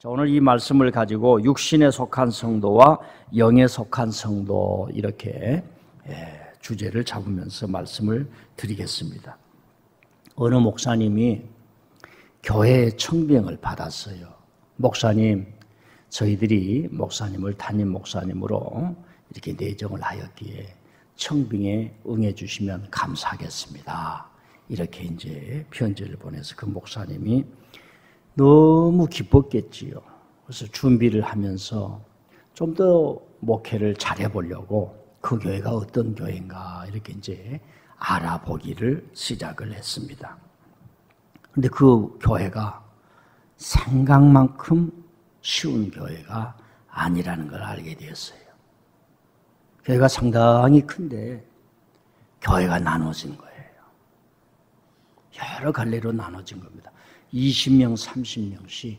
오늘 이 말씀을 가지고 육신에 속한 성도와 영에 속한 성도 이렇게 주제를 잡으면서 말씀을 드리겠습니다. 어느 목사님이 교회의 청빙을 받았어요. 목사님, 저희들이 목사님을 담임 목사님으로 이렇게 내정을 하였기에 청빙에 응해 주시면 감사하겠습니다. 이렇게 이제 편지를 보내서 그 목사님이 너무 기뻤겠지요. 그래서 준비를 하면서 좀 더 목회를 잘해 보려고 그 교회가 어떤 교회인가 이렇게 이제 알아보기를 시작을 했습니다. 근데 그 교회가 생각만큼 쉬운 교회가 아니라는 걸 알게 되었어요. 교회가 상당히 큰데 교회가 나눠진 거예요. 여러 갈래로 나눠진 겁니다. 20명, 30명씩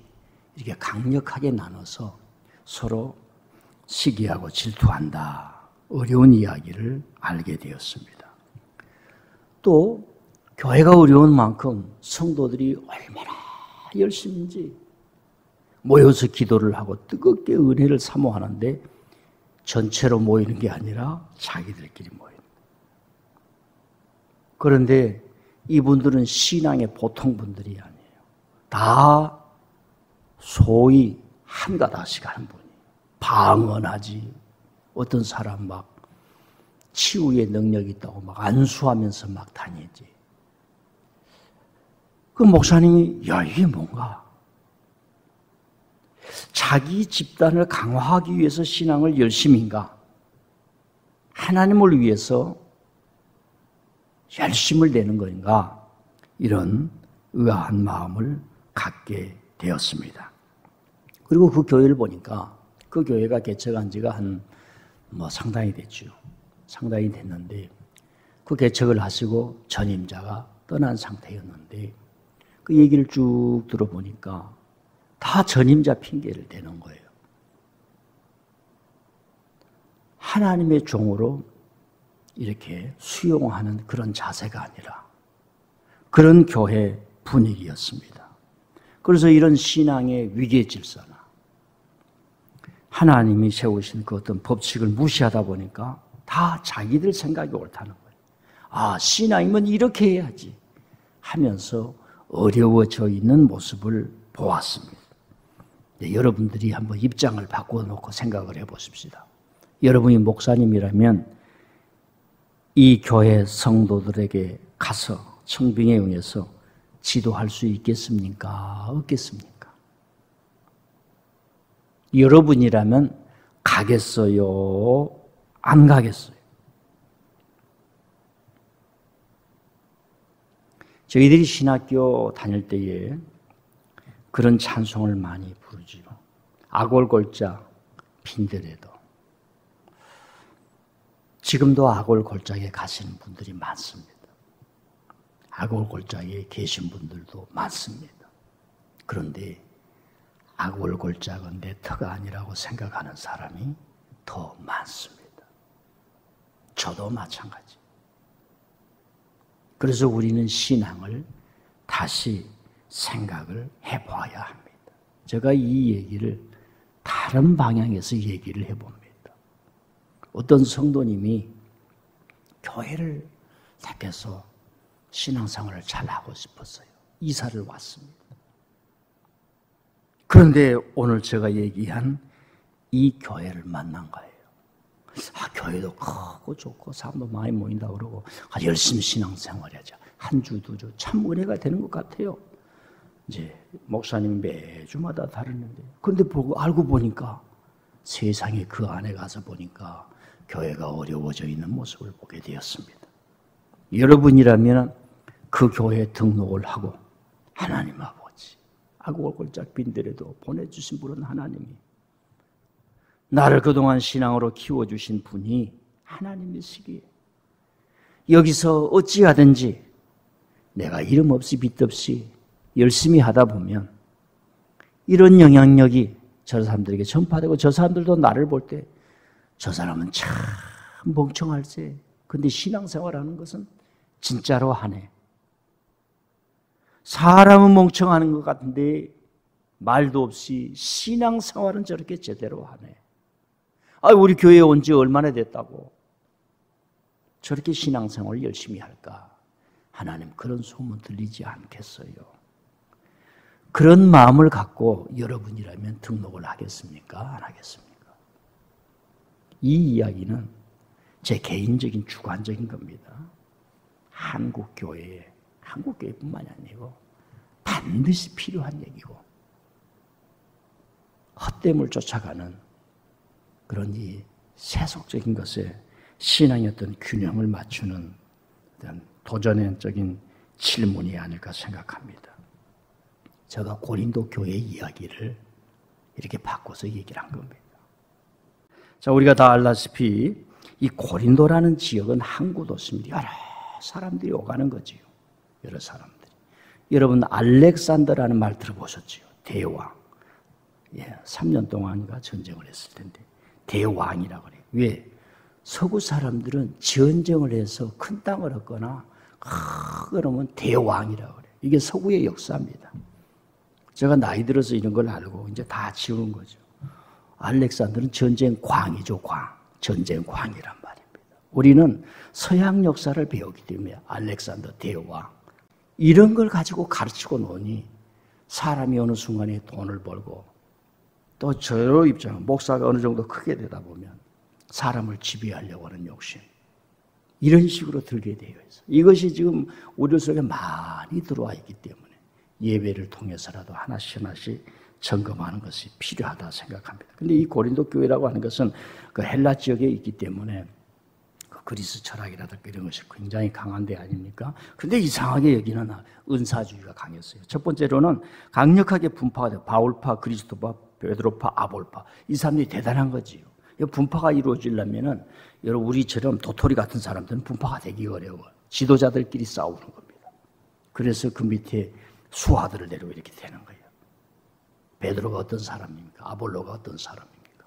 이렇게 강력하게 나눠서 서로 시기하고 질투한다. 어려운 이야기를 알게 되었습니다. 또 교회가 어려운 만큼 성도들이 얼마나 열심인지 모여서 기도를 하고 뜨겁게 은혜를 사모하는데 전체로 모이는 게 아니라 자기들끼리 모이는 거예요. 그런데 이분들은 신앙의 보통 분들이 아니에요. 다 소위 한가닥씩 하는 분이 방언하지. 어떤 사람 막 치유의 능력이 있다고 막 안수하면서 막 다니지. 그 목사님이 야 이게 뭔가? 자기 집단을 강화하기 위해서 신앙을 열심인가? 하나님을 위해서 열심을 내는 것인가? 이런 의아한 마음을 갖게 되었습니다. 그리고 그 교회를 보니까 그 교회가 개척한 지가 상당히 됐죠. 상당히 됐는데 그 개척을 하시고 전임자가 떠난 상태였는데 그 얘기를 쭉 들어보니까 다 전임자 핑계를 대는 거예요. 하나님의 종으로 이렇게 수용하는 그런 자세가 아니라 그런 교회 분위기였습니다. 그래서 이런 신앙의 위계 질서나 하나님이 세우신 그 어떤 법칙을 무시하다 보니까 다 자기들 생각이 옳다는 거예요. 아, 신앙이면 이렇게 해야지 하면서 어려워져 있는 모습을 보았습니다. 네, 여러분들이 한번 입장을 바꿔놓고 생각을 해보십시다. 여러분이 목사님이라면 이 교회 성도들에게 가서 청빙에 응해서 지도할 수 있겠습니까? 없겠습니까? 여러분이라면 가겠어요? 안 가겠어요? 저희들이 신학교 다닐 때에 그런 찬송을 많이 부르지요. 아골골짝 빈들에도. 지금도 아골골짝에 가시는 분들이 많습니다. 아골골짝에 계신 분들도 많습니다. 그런데 아골골짝은 내 터가 아니라고 생각하는 사람이 더 많습니다. 저도 마찬가지. 그래서 우리는 신앙을 다시 생각을 해봐야 합니다. 제가 이 얘기를 다른 방향에서 얘기를 해봅니다. 어떤 성도님이 교회를 택해서 신앙생활을 잘하고 싶었어요. 이사를 왔습니다. 그런데 오늘 제가 얘기한 이 교회를 만난 거예요. 교회도 크고 좋고 사람도 많이 모인다 그러고 열심히 신앙생활하자. 한 주, 두 주 참 은혜가 되는 것 같아요. 이제 목사님 매주마다 다르는데 그런데 알고 보니까 세상에 그 안에 가서 보니까 교회가 어려워져 있는 모습을 보게 되었습니다. 여러분이라면 그 교회에 등록을 하고 하나님 아버지 아골골짝 빈들에도 보내주신 분은 하나님이 나를 그동안 신앙으로 키워주신 분이 하나님이시기에 여기서 어찌하든지 내가 이름 없이 빚 없이 열심히 하다 보면 이런 영향력이 저 사람들에게 전파되고 저 사람들도 나를 볼 때 저 사람은 참 멍청할세. 근데 신앙생활하는 것은 진짜로 하네. 사람은 멍청하는 것 같은데 말도 없이 신앙생활은 저렇게 제대로 하네. 우리 교회에 온 지 얼마나 됐다고 저렇게 신앙생활을 열심히 할까? 하나님 그런 소문 들리지 않겠어요? 그런 마음을 갖고 여러분이라면 등록을 하겠습니까? 안 하겠습니까? 이 이야기는 제 개인적인 주관적인 겁니다. 한국교회뿐만이 아니고 반드시 필요한 얘기고, 헛됨을 쫓아가는 그런 이 세속적인 것에 신앙의 어떤 균형을 맞추는 어떤 도전적인 질문이 아닐까 생각합니다. 제가 고린도 교회 이야기를 이렇게 바꿔서 얘기를 한 겁니다. 자, 우리가 다 알다시피 이 고린도라는 지역은 항구 도시입니다. 여러 사람들이 오가는 거지요. 여러 사람들이. 여러분 알렉산더라는 말 들어보셨지요? 대왕. 3년 동안인가 전쟁을 했을 텐데 대왕이라고 그래요. 왜? 서구 사람들은 전쟁을 해서 큰 땅을 얻거나 그러면 대왕이라고 그래요. 이게 서구의 역사입니다. 제가 나이 들어서 이런 걸 알고 이제 다 지운 거죠. 알렉산더는 전쟁 광이죠, 광. 전쟁 광이란 말입니다. 우리는 서양 역사를 배우기 때문에 알렉산더 대왕 이런 걸 가지고 가르치고 노니 사람이 어느 순간에 돈을 벌고 또 저의 입장은 목사가 어느 정도 크게 되다 보면 사람을 지배하려고 하는 욕심 이런 식으로 들게 되어 있어요. 이것이 지금 우리 속에 많이 들어와 있기 때문에 예배를 통해서라도 하나씩 점검하는 것이 필요하다 생각합니다. 그런데 이 고린도 교회라고 하는 것은 그 헬라 지역에 있기 때문에 그 그리스 철학이라든가 이런 것이 굉장히 강한 데 아닙니까? 근데 이상하게 여기는 은사주의가 강했어요. 첫 번째로는 강력하게 분파가 돼요. 바울파, 그리스도파, 베드로파, 아볼파. 이 사람들이 대단한 거지요. 분파가 이루어지려면은 여러분 우리처럼 도토리 같은 사람들은 분파가 되기 어려워요. 지도자들끼리 싸우는 겁니다. 그래서 그 밑에 수하들을 내리고 이렇게 되는 거예요. 베드로가 어떤 사람입니까? 아볼로가 어떤 사람입니까?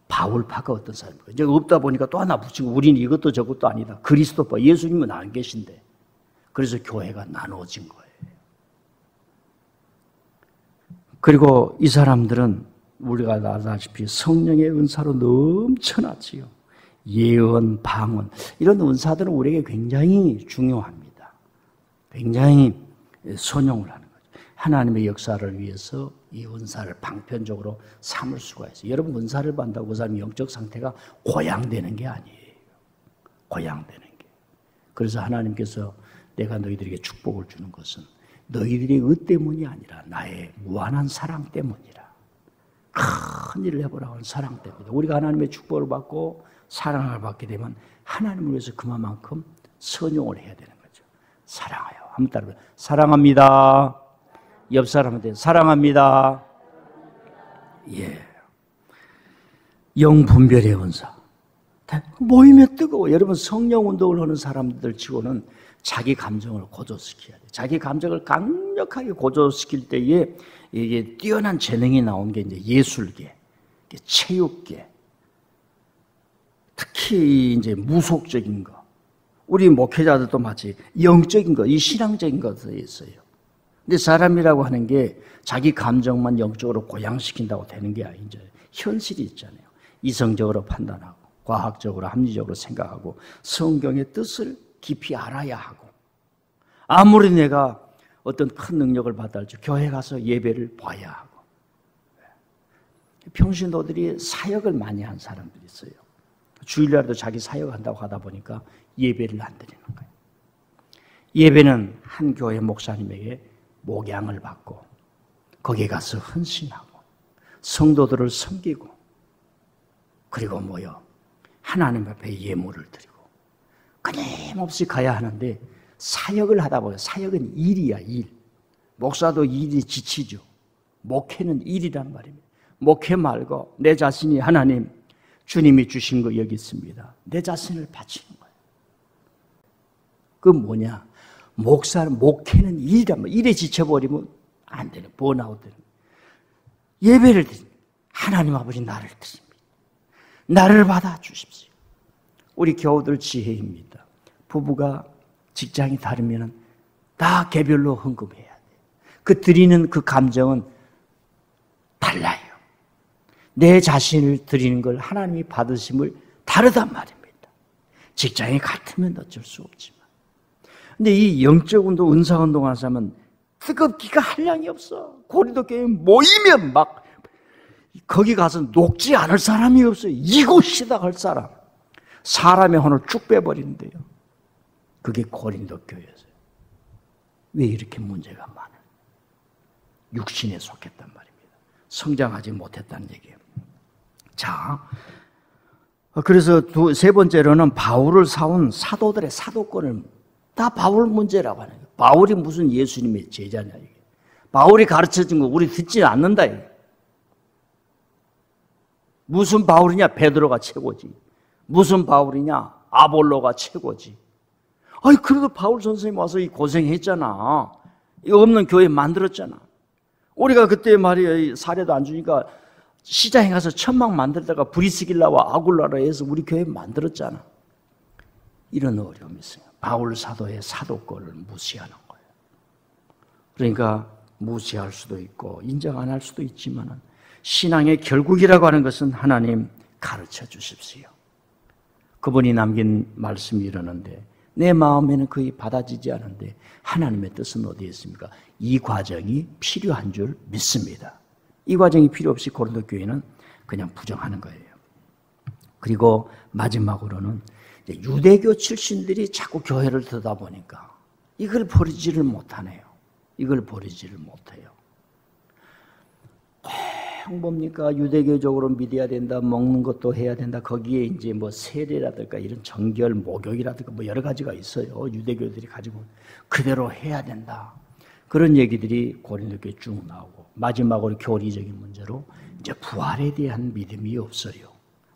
바울파가 어떤 사람입니까? 이제 없다 보니까 또 하나 붙이고 우리는 이것도 저것도 아니다. 그리스도파, 예수님은 안 계신데. 그래서 교회가 나누어진 거예요. 그리고 이 사람들은 우리가 알다시피 성령의 은사로 넘쳐났지요. 예언, 방언 이런 은사들은 우리에게 굉장히 중요합니다. 굉장히 선용을 하는 거죠. 하나님의 역사를 위해서 이 은사를 방편적으로 삼을 수가 있어요. 여러분 은사를 받는다고 그 사람의 영적 상태가 고양되는 게 아니에요. 고양되는 게. 그래서 하나님께서 내가 너희들에게 축복을 주는 것은 너희들의 의 때문이 아니라 나의 무한한 사랑 때문이라. 큰 일을 해보라고 하는 사랑 때문이다. 우리가 하나님의 축복을 받고 사랑을 받게 되면 하나님을 위해서 그만큼 선용을 해야 되는 거죠. 사랑하여. 한번 따라해요. 사랑합니다. 옆 사람한테 사랑합니다. 예. 영분별의 은사. 모이면 뜨거워. 여러분 성령 운동을 하는 사람들 치고는 자기 감정을 고조시켜야 돼요. 자기 감정을 강력하게 고조시킬 때에 이게 뛰어난 재능이 나온 게 이제 예술계, 체육계, 특히 이제 무속적인 거. 우리 목회자들도 마치 영적인 거, 이 신앙적인 것에 있어요. 근데 사람이라고 하는 게 자기 감정만 영적으로 고양시킨다고 되는 게 아니죠. 현실이 있잖아요. 이성적으로 판단하고, 과학적으로, 합리적으로 생각하고, 성경의 뜻을 깊이 알아야 하고, 아무리 내가 어떤 큰 능력을 받아 할지 교회 가서 예배를 봐야 하고. 평신도들이 사역을 많이 한 사람들이 있어요. 주일날도 자기 사역한다고 하다 보니까 예배를 안 드리는 거예요. 예배는 한 교회 목사님에게 목양을 받고 거기에 가서 헌신하고 성도들을 섬기고 그리고 모여 하나님 앞에 예물을 드리고 끊임없이 가야 하는데 사역을 하다 보면 사역은 일이야, 일. 목사도 일이 지치죠. 목회는 일이란 말입니다. 목회 말고 내 자신이 하나님 주님이 주신 거 여기 있습니다. 내 자신을 바치는 거예요. 그 뭐냐? 목회는 일이란 말이에요. 일에 지쳐버리면 안 되는, 번아웃 되는. 예배를 드립니다. 하나님 아버지 나를 드립니다. 나를 받아 주십시오. 우리 교우들 지혜입니다. 부부가 직장이 다르면 다 개별로 헌금해야 돼요. 그 드리는 그 감정은 내 자신을 드리는 걸 하나님이 받으심을 다르단 말입니다. 직장이 같으면 어쩔 수 없지만. 근데 이 영적 운동, 은사 운동 하는 사람은 뜨겁기가 한량이 없어. 고린도 교회 모이면 막 거기 가서 녹지 않을 사람이 없어요. 이곳이다 할 사람. 사람의 혼을 쭉 빼버리는데요. 그게 고린도 교회였어요. 왜 이렇게 문제가 많아요? 육신에 속했단 말입니다. 성장하지 못했다는 얘기예요. 자, 그래서 세 번째로는 바울을 사온 사도들의 사도권을 다 바울 문제라고 하는 거예요. 바울이 무슨 예수님의 제자냐 이게. 바울이 가르쳐준 거 우리 듣지 않는다 이게. 무슨 바울이냐? 베드로가 최고지. 무슨 바울이냐? 아볼로가 최고지. 아니 그래도 바울 선생님 와서 이 고생했잖아. 이 없는 교회 만들었잖아. 우리가 그때 말이야 사례도 안 주니까 시장에 가서 천막 만들다가 브리스길라와 아굴라라 해서 우리 교회 만들었잖아. 이런 어려움이 있어요. 바울 사도의 사도권을 무시하는 거예요. 그러니까 무시할 수도 있고 인정 안 할 수도 있지만 신앙의 결국이라고 하는 것은 하나님 가르쳐 주십시오. 그분이 남긴 말씀이 이러는데 내 마음에는 거의 받아지지 않은데 하나님의 뜻은 어디에 있습니까? 이 과정이 필요한 줄 믿습니다. 이 과정이 필요 없이 고린도 교회는 그냥 부정하는 거예요. 그리고 마지막으로는 유대교 출신들이 자꾸 교회를 듣다 보니까 이걸 버리지를 못하네요. 이걸 버리지를 못해요. 뭡니까? 유대교적으로 믿어야 된다, 먹는 것도 해야 된다. 거기에 이제 뭐 세례라든가 이런 정결, 목욕이라든가 뭐 여러 가지가 있어요. 유대교들이 가지고 그대로 해야 된다. 그런 얘기들이 고린도 교회에 쭉 나오고 마지막으로 교리적인 문제로 이제 부활에 대한 믿음이 없어요.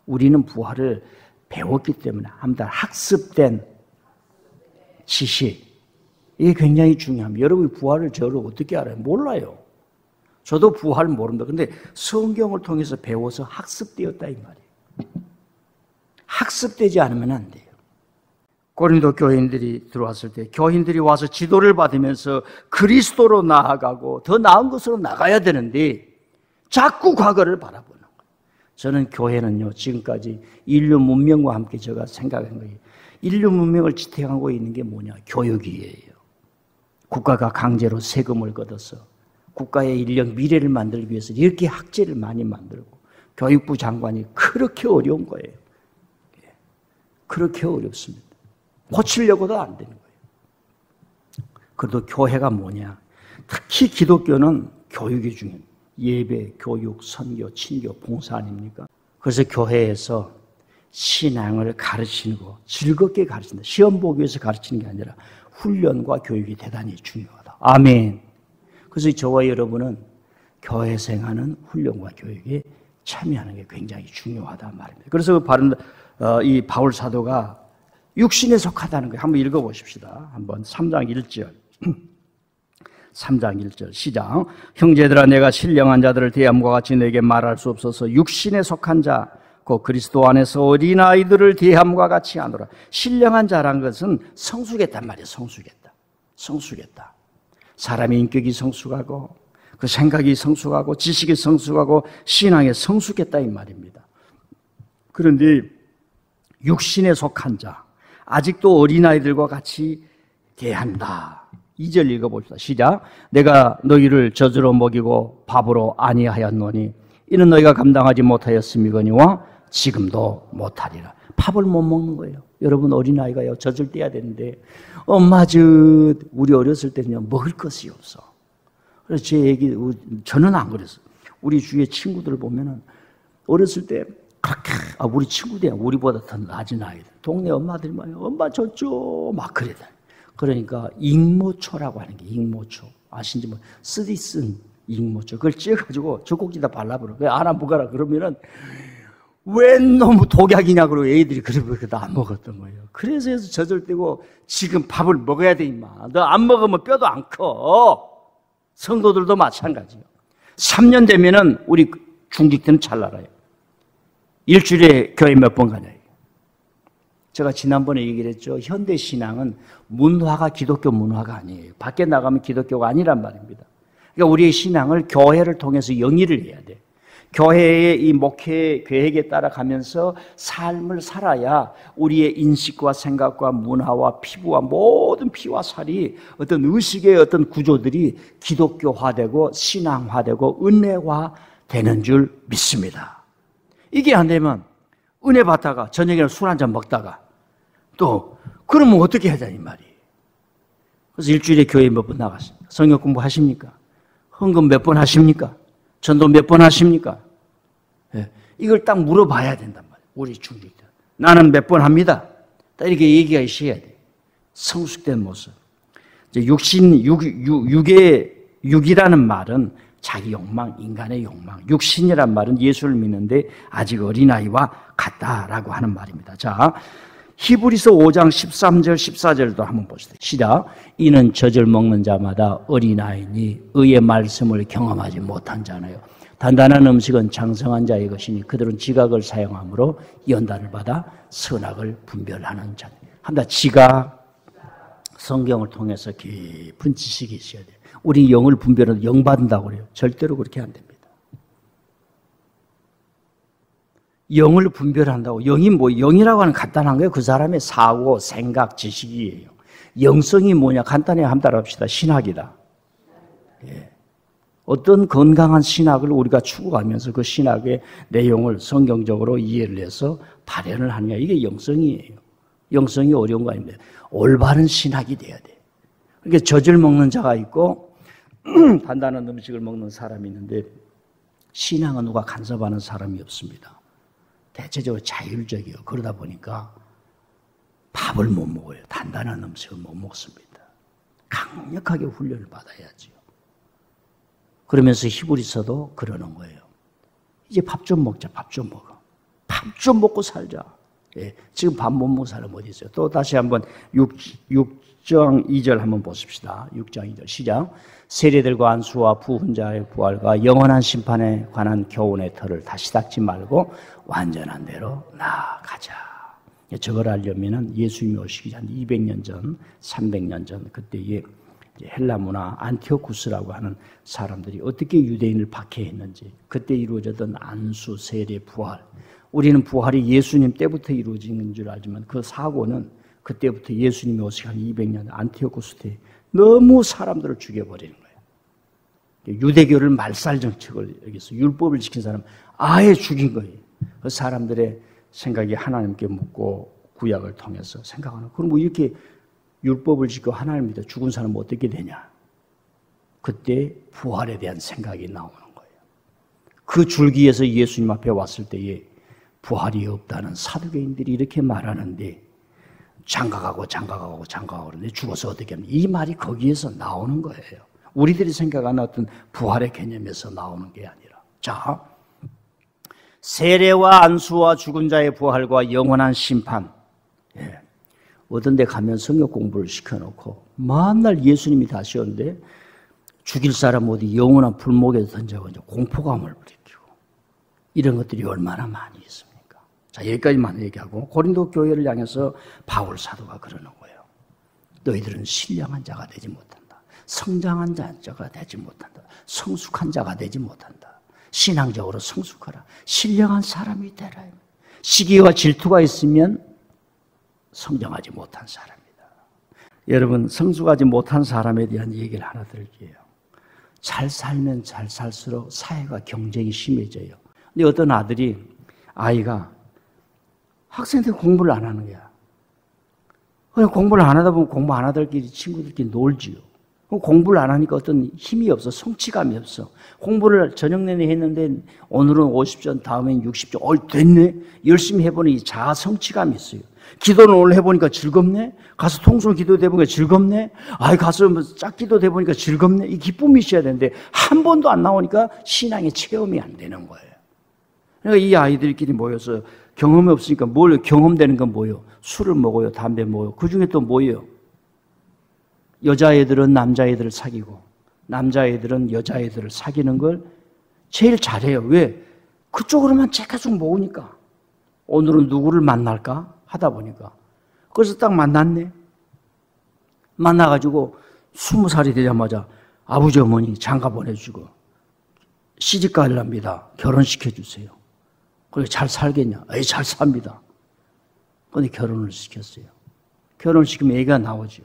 우리는 부활을 배웠기 때문에 한번 학습된 지식 이게 굉장히 중요합니다. 여러분이 부활을 저를 어떻게 알아요? 몰라요. 저도 부활을 모른다. 근데 성경을 통해서 배워서 학습되었다 이 말이에요. 학습되지 않으면 안 돼요. 고린도 교인들이 들어왔을 때 교인들이 와서 지도를 받으면서 그리스도로 나아가고 더 나은 것으로 나가야 되는데 자꾸 과거를 바라보는 거예요. 저는 교회는요 지금까지 인류 문명과 함께 제가 생각한 거예요. 인류 문명을 지탱하고 있는 게 뭐냐? 교육이에요. 국가가 강제로 세금을 걷어서 국가의 인력 미래를 만들기 위해서 이렇게 학제를 많이 만들고 교육부 장관이 그렇게 어려운 거예요. 그렇게 어렵습니다. 고치려고도 안 되는 거예요. 그래도 교회가 뭐냐? 특히 기독교는 교육이 중요해요. 예배, 교육, 선교, 친교, 봉사 아닙니까? 그래서 교회에서 신앙을 가르치고 즐겁게 가르친다. 시험 보기 위해서 가르치는 게 아니라 훈련과 교육이 대단히 중요하다. 아멘. 그래서 저와 여러분은 교회 생활하는 훈련과 교육에 참여하는 게 굉장히 중요하다 말입니다. 그래서 이 바울 사도가 육신에 속하다는 거 한번 읽어보십시다. 한번 3장 1절. 3장 1절 시작. 형제들아 내가 신령한 자들을 대함과 같이 내게 말할 수 없어서 육신에 속한 자 곧 그리스도 안에서 어린아이들을 대함과 같이 하노라. 신령한 자란 것은 성숙했단 말이에요. 성숙했다. 사람의 인격이 성숙하고 그 생각이 성숙하고 지식이 성숙하고 신앙에 성숙했다 이 말입니다. 그런데 육신에 속한 자 아직도 어린아이들과 같이 대한다. 2절 읽어봅시다. 시작. 내가 너희를 젖으로 먹이고 밥으로 아니하였노니 이는 너희가 감당하지 못하였음이거니와 지금도 못하리라. 밥을 못 먹는 거예요. 여러분 어린아이가요 젖을 떼야 되는데 엄마 우리 어렸을 때는요 먹을 것이 없어. 그래서 제 얘기 저는 안 그랬어요. 우리 주위에 친구들 보면은 어렸을 때 그렇게 우리 친구들이 우리보다 더 낮은 아이들 동네 엄마들이 막 엄마 젖줘 막 그러다. 그러니까 익모초라고 하는 게 익모초 아신지 뭐 쓰디 쓴 익모초 그걸 찌어가지고 젖꼭지다 발라버려. 왜 안 먹어라 그러면은 왜 너무 독약이냐 그러고 애들이 그래서 안 먹었던 거예요. 그래서 젖을 떼고 지금 밥을 먹어야 돼 임마. 너 안 먹으면 뼈도 안 커. 성도들도 마찬가지예요. 3년 되면은 우리 중직들은 잘 알아요. 일주일에 교회 몇 번 가냐. 제가 지난번에 얘기를 했죠. 현대 신앙은 문화가 기독교 문화가 아니에요. 밖에 나가면 기독교가 아니란 말입니다. 그러니까 우리의 신앙을 교회를 통해서 영위를 해야 돼. 교회의 이 목회 계획에 따라가면서 삶을 살아야 우리의 인식과 생각과 문화와 피부와 모든 피와 살이 어떤 의식의 어떤 구조들이 기독교화되고 신앙화되고 은혜화되는 줄 믿습니다. 이게 안 되면 은혜 받다가 저녁에 술 한잔 먹다가 또 그러면 어떻게 해야 되는 말이에요. 그래서 일주일에 교회 몇 번 나갔습니까? 성경 공부하십니까? 헌금 몇 번 하십니까? 전도 몇 번 하십니까? 예, 이걸 딱 물어봐야 된단 말이에요. 우리 중직들. 나는 몇 번 합니다. 딱 이렇게 얘기가 있어야 돼요. 성숙된 모습. 이제 육이라는 말은 자기 욕망, 인간의 욕망. 육신이란 말은 예수를 믿는데 아직 어린아이와 같다라고 하는 말입니다. 자, 히브리서 5장 13절 14절도 한번 보시죠. 시작. 이는 젖을 먹는 자마다 어린아이니 의의 말씀을 경험하지 못한 자네요. 단단한 음식은 장성한 자의 것이니 그들은 지각을 사용함으로 연단을 받아 선악을 분별하는 자. 한다. 지각. 성경을 통해서 깊은 지식이 있어야 돼요. 우리 영을 분별해서 영 받는다고 그래요. 절대로 그렇게 안 됩니다. 영을 분별한다고. 영이 뭐, 영이라고 하는 간단한 거예요. 그 사람의 사고, 생각, 지식이에요. 영성이 뭐냐? 간단히 한번 따라합시다. 신학이다. 예. 어떤 건강한 신학을 우리가 추구하면서 그 신학의 내용을 성경적으로 이해를 해서 발현을 하느냐. 이게 영성이에요. 영성이 어려운 거 아닙니다. 올바른 신학이 돼야 돼요. 그러니까 젖을 먹는 자가 있고 단단한 음식을 먹는 사람이 있는데 신앙은 누가 간섭하는 사람이 없습니다. 대체적으로 자율적이에요. 그러다 보니까 밥을 못 먹어요. 단단한 음식을 못 먹습니다. 강력하게 훈련을 받아야죠. 그러면서 히브리서도 그러는 거예요. 이제 밥 좀 먹자. 밥 좀 먹어. 밥 좀 먹고 살자. 예, 지금 밥 못 먹는 사람 어디 있어요? 또 다시 한번 6장 2절 한번 보십시다. 6장 2절 시작. 세리들과 안수와 부훈자의 부활과 영원한 심판에 관한 교훈의 터를 다시 닦지 말고 완전한 대로 나아가자. 저걸 알려면 예수님이 오시기 전 200년 전, 300년 전 그때의 헬라 문화 안티오쿠스라고 하는 사람들이 어떻게 유대인을 박해했는지 그때 이루어졌던 안수, 세례, 부활. 우리는 부활이 예수님 때부터 이루어진 줄 알지만 그 사고는 그때부터 예수님이 오시기 한 200년 안티오쿠스 때 너무 사람들을 죽여버리는 거예요. 유대교를 말살 정책을 여기서 율법을 지킨 사람 아예 죽인 거예요. 그 사람들의 생각이 하나님께 묻고 구약을 통해서 생각하는. 그럼 뭐 이렇게 율법을 지키고 하나님 믿어 죽은 사람은 어떻게 되냐? 그때 부활에 대한 생각이 나오는 거예요. 그 줄기에서 예수님 앞에 왔을 때에 부활이 없다는 사두개인들이 이렇게 말하는데 장가가고 그러는데 죽어서 어떻게 하냐? 이 말이 거기에서 나오는 거예요. 우리들이 생각하는 어떤 부활의 개념에서 나오는 게 아니라. 자, 세례와 안수와 죽은 자의 부활과 영원한 심판. 예. 어떤 데 가면 성경 공부를 시켜놓고 만날 예수님이 다시 오는데 죽일 사람 어디 영원한 불목에 던져서 공포감을 일으키고 이런 것들이 얼마나 많이 있습니까? 자, 여기까지만 얘기하고 고린도 교회를 향해서 바울 사도가 그러는 거예요. 너희들은 신령한 자가 되지 못한다. 성장한 자가 되지 못한다. 성숙한 자가 되지 못한다. 신앙적으로 성숙하라. 신령한 사람이 되라. 시기와 질투가 있으면 성장하지 못한 사람이다. 여러분, 성숙하지 못한 사람에 대한 얘기를 하나 드릴게요. 잘 살면 잘 살수록 사회가 경쟁이 심해져요. 근데 어떤 아이가 학생들 공부를 안 하는 거야. 그냥 공부를 안 하다 보면 공부 안 하들끼리 친구들끼리 놀지요. 공부를 안 하니까 어떤 힘이 없어. 성취감이 없어. 공부를 저녁 내내 했는데 오늘은 50점, 다음엔 60점. 됐네. 열심히 해보니 자아 성취감이 있어요. 기도는 오늘 해보니까 즐겁네. 가서 통성 기도 해보니까 즐겁네. 가서 짝기도 해보니까 즐겁네. 이 기쁨이 있어야 되는데 한 번도 안 나오니까 신앙의 체험이 안 되는 거예요. 그러니까 이 아이들끼리 모여서 경험이 없으니까 경험되는 건 뭐예요? 술을 먹어요. 담배 먹어요. 그 중에 또 뭐예요? 여자애들은 남자애들을 사귀고 남자애들은 여자애들을 사귀는 걸 제일 잘해요. 왜? 그쪽으로만 계속 모으니까. 오늘은 누구를 만날까? 하다 보니까. 그래서 딱 만났네. 만나가지고 20살이 되자마자 아버지 어머니 장가 보내주고 시집가려 합니다. 결혼시켜 주세요. 그리고 잘 살겠냐? 잘 삽니다. 그런데 결혼을 시켰어요. 결혼을 시키면 애가 나오죠.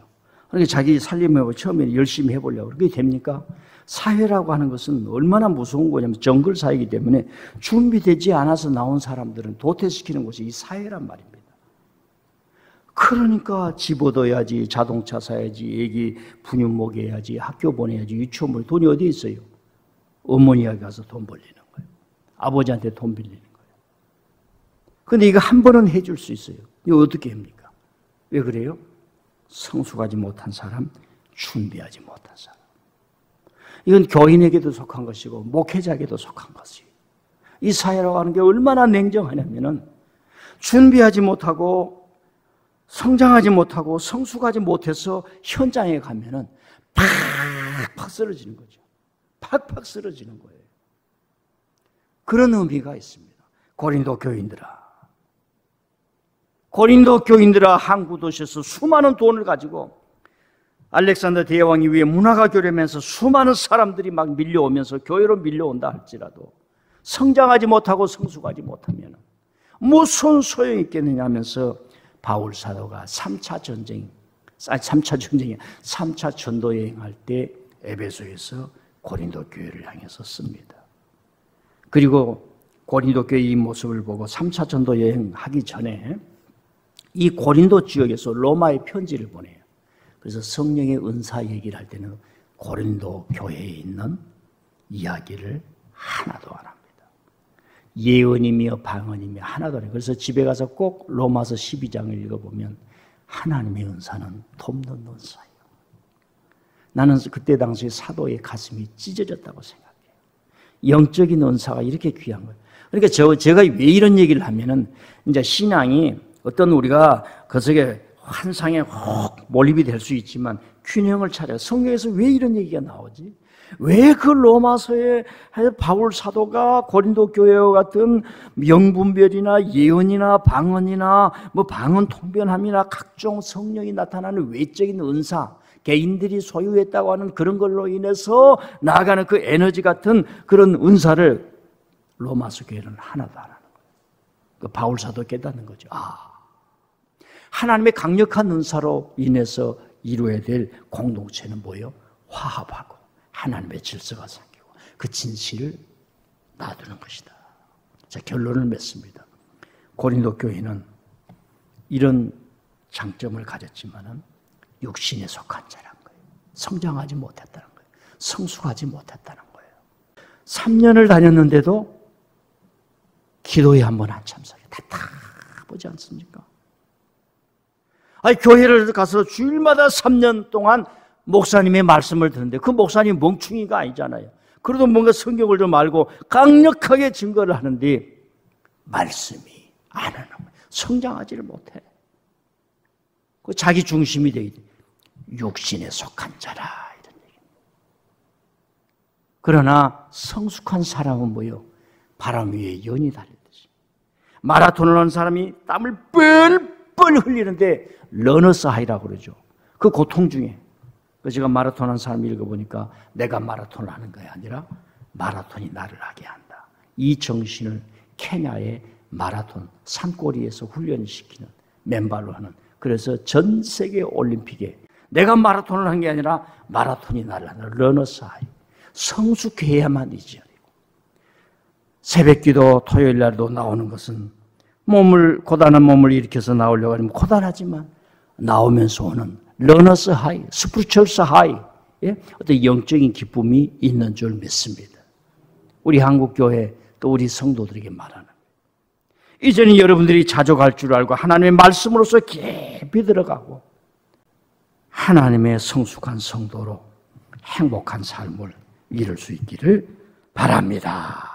그러니까 자기 살림을 처음에 열심히 해보려고. 그게 됩니까? 사회라고 하는 것은 얼마나 무서운 거냐면 정글 사회이기 때문에 준비되지 않아서 나온 사람들은 도태시키는 것이 이 사회란 말입니다. 그러니까 집 얻어야지, 자동차 사야지, 애기 분유 먹여야지, 학교 보내야지, 유치원 보내 돈이 어디 있어요? 어머니에게 가서 돈 벌리는 거예요. 아버지한테 돈 빌리는 거예요. 그런데 이거 한 번은 해줄 수 있어요. 이거 어떻게 합니까? 왜 그래요? 성숙하지 못한 사람, 준비하지 못한 사람. 이건 교인에게도 속한 것이고 목회자에게도 속한 것이에요. 이 사회라고 하는 게 얼마나 냉정하냐면은 준비하지 못하고 성장하지 못하고 성숙하지 못해서 현장에 가면은 팍팍 쓰러지는 거죠. 팍팍 쓰러지는 거예요. 그런 의미가 있습니다. 고린도 교인들아 항구 도시에서 수많은 돈을 가지고 알렉산더 대왕이 위해 문화가 교류하면서 수많은 사람들이 막 밀려오면서 교회로 밀려온다 할지라도 성장하지 못하고 성숙하지 못하면 무슨 소용이 있겠느냐 하면서 바울 사도가 3차 전도 여행할 때 에베소에서 고린도 교회를 향해서 씁니다. 그리고 고린도 교회의 이 모습을 보고 3차 전도 여행하기 전에 이 고린도 지역에서 로마에 편지를 보내요. 그래서 성령의 은사 얘기를 할 때는 고린도 교회에 있는 이야기를 하나도 안 합니다. 예언이며 방언이며 하나도 안 해요. 그래서 집에 가서 꼭 로마서 12장을 읽어보면 하나님의 은사는 돕는 은사예요. 나는 그때 당시 사도의 가슴이 찢어졌다고 생각해요. 영적인 은사가 이렇게 귀한 거예요. 그러니까 제가 왜 이런 얘기를 하면은 이제 신앙이 어떤 우리가 그 속에 환상에 혹 몰입이 될 수 있지만 균형을 차려. 성경에서 왜 이런 얘기가 나오지? 왜 그 로마서에 바울 사도가 고린도 교회와 같은 명분별이나 예언이나 방언이나 뭐 방언 통변함이나 각종 성령이 나타나는 외적인 은사, 개인들이 소유했다고 하는 그런 걸로 인해서 나아가는 그 에너지 같은 그런 은사를 로마서 교회는 하나도 안 하는 거예요. 그 바울 사도 깨닫는 거죠. 하나님의 강력한 은사로 인해서 이루어야 될 공동체는 뭐예요? 화합하고 하나님의 질서가 생기고 그 진실을 놔두는 것이다. 자, 결론을 맺습니다. 고린도 교회는 이런 장점을 가졌지만은 육신에 속한 자란 거예요. 성장하지 못했다는 거예요. 성숙하지 못했다는 거예요. 3년을 다녔는데도 기도에 한 번 안 참석해. 답답하지 않습니까? 교회를 가서 주일마다 3년 동안 목사님의 말씀을 듣는데 그 목사님 멍충이가 아니잖아요. 그래도 뭔가 성경을 좀 알고 강력하게 증거를 하는데 말씀이 안 하는 거예요. 성장하지를 못해. 자기 중심이 되게 돼. 육신에 속한 자라 이런 얘기입니다. 그러나 성숙한 사람은 뭐예요? 바람 위에 연이 달리듯이. 마라톤을 하는 사람이 땀을 뻘뻘 흘리는데 러너스 하이라고 그러죠. 그 고통 중에. 제가 마라톤 하는 사람 읽어보니까 내가 마라톤을 하는 게 아니라 마라톤이 나를 하게 한다. 이 정신을 케냐의 마라톤 산골리에서 훈련시키는 맨발로 하는, 그래서 전 세계 올림픽에 내가 마라톤을 한 게 아니라 마라톤이 나를 하는 러너스 하이. 성숙해야만 이지요. 새벽기도 토요일 날도 나오는 것은 고단한 몸을 일으켜서 나오려고 하면 고단하지만 나오면서 오는 러너스 하이, 스피리추얼스 하이, 어떤 영적인 기쁨이 있는 줄 믿습니다. 우리 한국교회 또 우리 성도들에게 말하는, 이제는 여러분들이 자족할 줄 알고 하나님의 말씀으로서 깊이 들어가고 하나님의 성숙한 성도로 행복한 삶을 이룰 수 있기를 바랍니다.